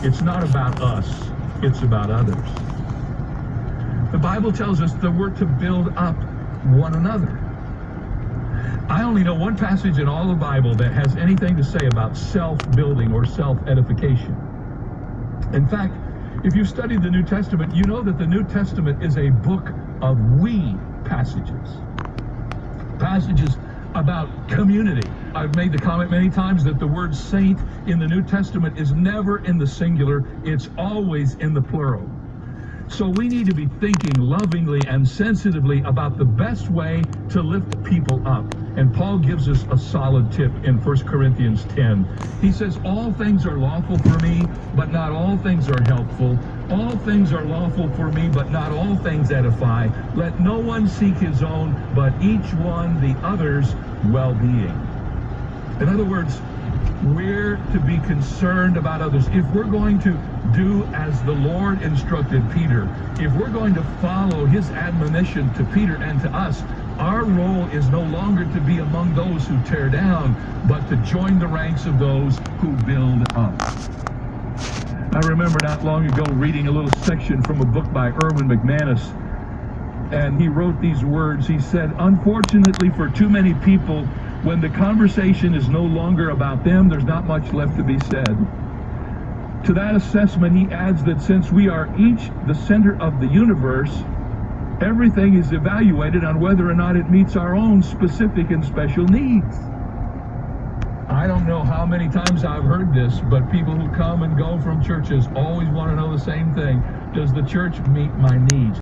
It's not about us, it's about others. The Bible tells us that we're to build up one another. I only know one passage in all the Bible that has anything to say about self-building or self-edification. In fact, if you've studied the New Testament, you know that the New Testament is a book of we passages. Passages about community. I've made the comment many times that the word saint in the New Testament is never in the singular, it's always in the plural. So we need to be thinking lovingly and sensitively about the best way to lift people up. And Paul gives us a solid tip in 1 Corinthians 10. He says, all things are lawful for me, but not all things are helpful. All things are lawful for me, but not all things edify. Let no one seek his own, but each one the other's well-being. In other words, we're to be concerned about others. If we're going to do as the Lord instructed Peter, if we're going to follow his admonition to Peter and to us, our role is no longer to be among those who tear down, but to join the ranks of those who build up. I remember not long ago reading a little section from a book by Erwin McManus, and he wrote these words. He said, unfortunately for too many people, when the conversation is no longer about them, there's not much left to be said. To that assessment, he adds that since we are each the center of the universe, everything is evaluated on whether or not it meets our own specific and special needs. I don't know how many times I've heard this, but people who come and go from churches always want to know the same thing. Does the church meet my needs?